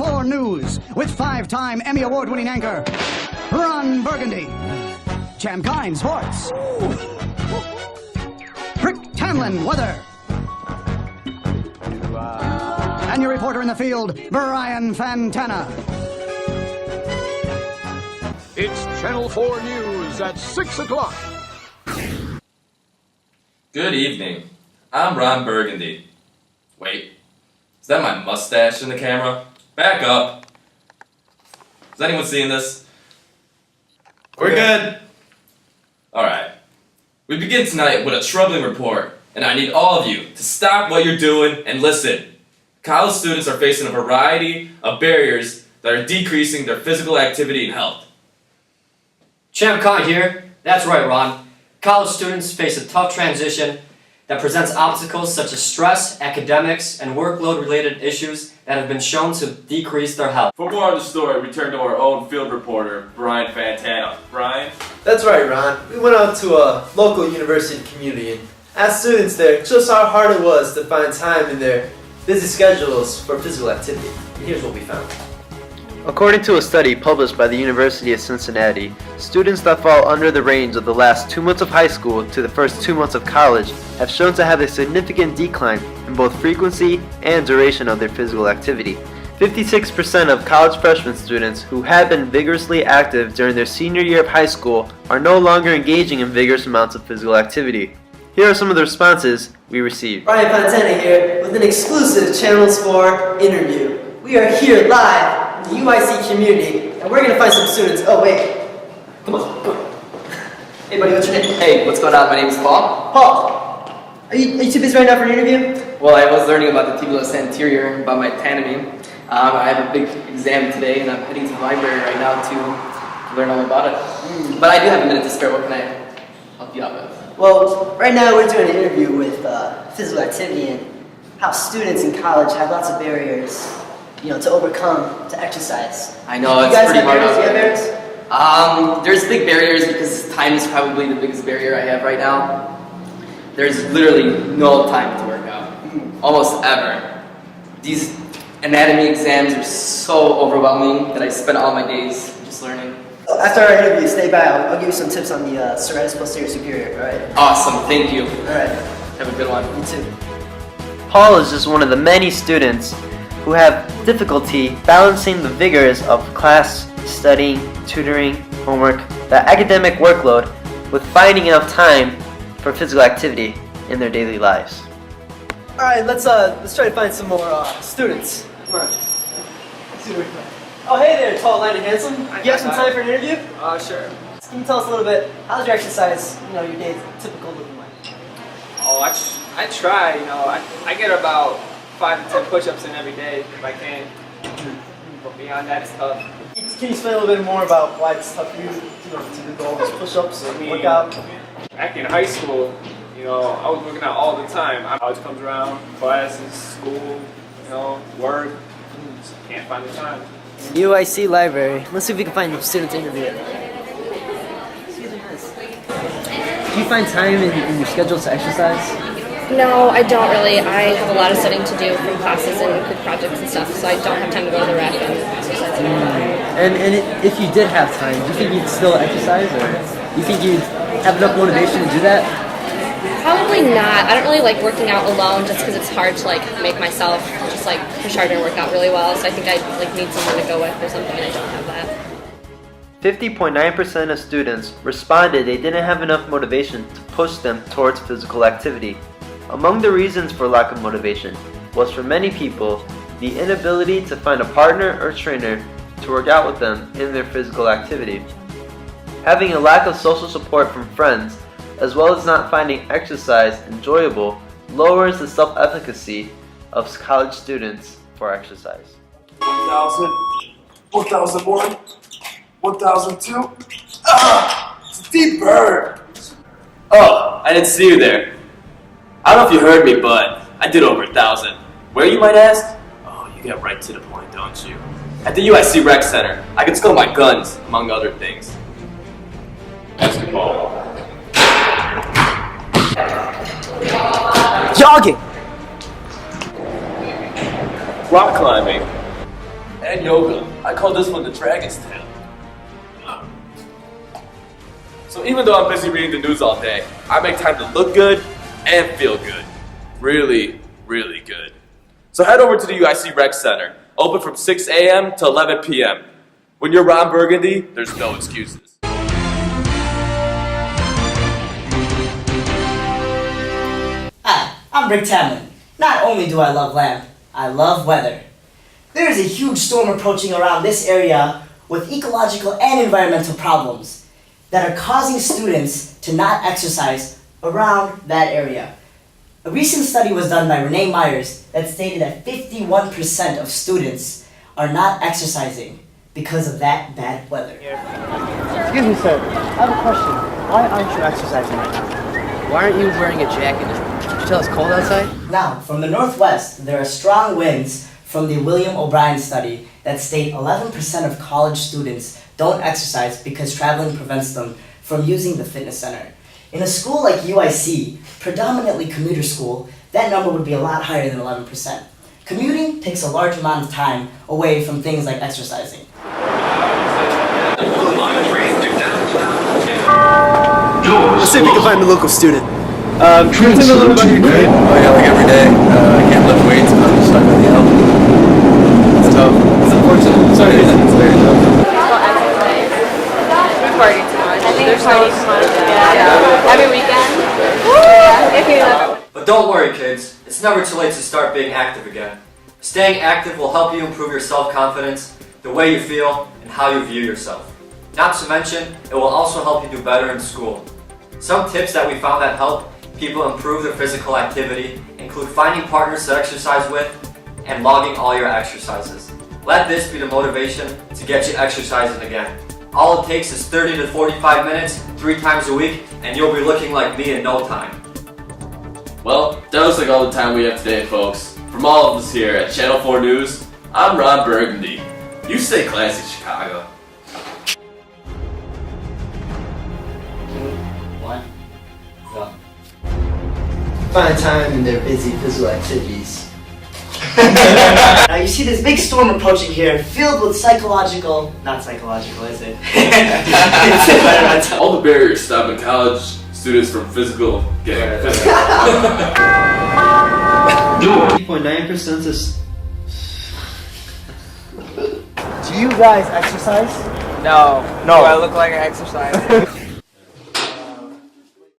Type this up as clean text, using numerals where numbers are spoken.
4 News with 5-time Emmy Award-winning anchor, Ron Burgundy. Champ Kine Sports. Rick Tamlin Weather. And your reporter in the field, Brian Fantana. It's Channel 4 News at 6 o'clock. Good evening. I'm Ron Burgundy. Wait, is that my mustache in the camera? Back up. Is anyone seeing this? We're good. Alright. We begin tonight with a troubling report, and I need all of you to stop what you're doing and listen. College students are facing a variety of barriers that are decreasing their physical activity and health. Champ Kine here. That's right, Ron. College students face a tough transition that presents obstacles such as stress, academics, and workload-related issues that have been shown to decrease their health. For more on the story, we turn to our own field reporter, Brian Fantana. Brian? That's right, Ron. We went out to a local university community and asked students there just how hard it was to find time in their busy schedules for physical activity. And here's what we found. According to a study published by the University of Cincinnati, students that fall under the range of the last 2 months of high school to the first 2 months of college have shown to have a significant decline in both frequency and duration of their physical activity. 56% of college freshman students who had been vigorously active during their senior year of high school are no longer engaging in vigorous amounts of physical activity. Here are some of the responses we received. Brian Fontana here with an exclusive Channels 4 interview. We are here live in the UIC community, and we're going to find some students. Oh, wait. Come on, come on. Hey, buddy, what's your name? Hey, what's going on? My name is Paul. Paul, are you too busy right now for an interview? Well, I was learning about the tubulus anterior, about my anatomy. I have a big exam today, and I'm heading to the library right now to learn all about it. But I do have a minute to spare. What can I help you out with? Well, right now we're doing an interview with physical activity and how students in college have lots of barriers, to overcome, to exercise. I know, it's pretty hard out there. There's big barriers because time is probably the biggest barrier I have right now. There's literally no time to work out, almost ever. These anatomy exams are so overwhelming that I spend all my days just learning. After our interview, stay by. I'll give you some tips on the serratus posterior superior, alright? Awesome, thank you. Alright. Have a good one. You too. Paul is just one of the many students who have difficulty balancing the vigors of class, studying, tutoring, homework, the academic workload with finding enough time for physical activity in their daily lives. Alright, let's try to find some more students. Come on. Let's see what we can find. Oh, hey there, tall, light, and handsome. You have some time for an interview? Sure. Can you tell us a little bit, how's your exercise, your day typical looking like? Oh, I try, I get about 5 to 10 push-ups in every day if I can. But beyond that, it's tough. Can you explain a little bit more about why it's tough for you, to do all those push-ups and work out? Back in high school, I was working out all the time. College comes around, classes, school, work, just can't find the time. UIC library. Let's see if we can find students to interview. Do you find time in your schedule to exercise? No, I don't really. I have a lot of studying to do from classes and group projects and stuff, so I don't have time to go to the rec and exercise anymore. And if you did have time, do you think you'd still exercise, or do you think you'd have enough motivation to do that? Probably not. I don't really like working out alone just because it's hard to make myself just push harder and work out really well. So I think I need someone to go with or something, and I don't have that. 50.9% of students responded they didn't have enough motivation to push them towards physical activity. Among the reasons for lack of motivation was for many people the inability to find a partner or trainer to work out with them in their physical activity. Having a lack of social support from friends, as well as not finding exercise enjoyable, lowers the self-efficacy of college students for exercise. 1,000, 1,001, 1,002. It's a deep burn. Oh, I didn't see you there. I don't know if you heard me, but I did over 1,000. Where, you might ask? Oh, you get right to the point, don't you? At the UIC Rec Center, I could skill my guns, among other things. Basketball. Jogging! Rock climbing. And yoga. I call this one the dragon's tail. So even though I'm busy reading the news all day, I make time to look good and feel good. Really, really good. So head over to the UIC Rec Center, open from 6 a.m. to 11 p.m. When you're Ron Burgundy, there's no excuses. Hi, I'm Rick Tamlin. Not only do I love lamb, I love weather. There is a huge storm approaching around this area with ecological and environmental problems that are causing students to not exercise around that area. A recent study was done by Renee Myers that stated that 51% of students are not exercising because of that bad weather. Excuse me, sir. I have a question. Why aren't you exercising right now? Why aren't you wearing a jacket? Did you tell it's cold outside? Now, from the northwest, there are strong winds from the William O'Brien study that state 11% of college students don't exercise because traveling prevents them from using the fitness center. In a school like UIC, predominantly commuter school, that number would be a lot higher than 11%. Commuting takes a large amount of time away from things like exercising. Let's see if we can find a local student. Can you tell me a little about your grade? Oh yeah, like every day. I can't lift weights, but I'm just stuck with the help. It's tough. It's unfortunate. Sorry, it's very tough. We party too much. I think we party too much. Yeah. Every weekend. Yeah. But don't worry, kids. It's never too late to start being active again. Staying active will help you improve your self-confidence, the way you feel, and how you view yourself. Not to mention, it will also help you do better in school. Some tips that we found that help people improve their physical activity include finding partners to exercise with and logging all your exercises. Let this be the motivation to get you exercising again. All it takes is 30 to 45 minutes, 3 times a week, and you'll be looking like me in no time. Well, that looks like all the time we have today, folks. From all of us here at Channel 4 News, I'm Ron Burgundy. You stay classy, Chicago. Find time in their busy physical activities. Now you see this big storm approaching here, filled with not psychological, is it? All the barriers stopping college students from getting physical. 3.9% is... Do you guys exercise? No. Do I look like I exercise?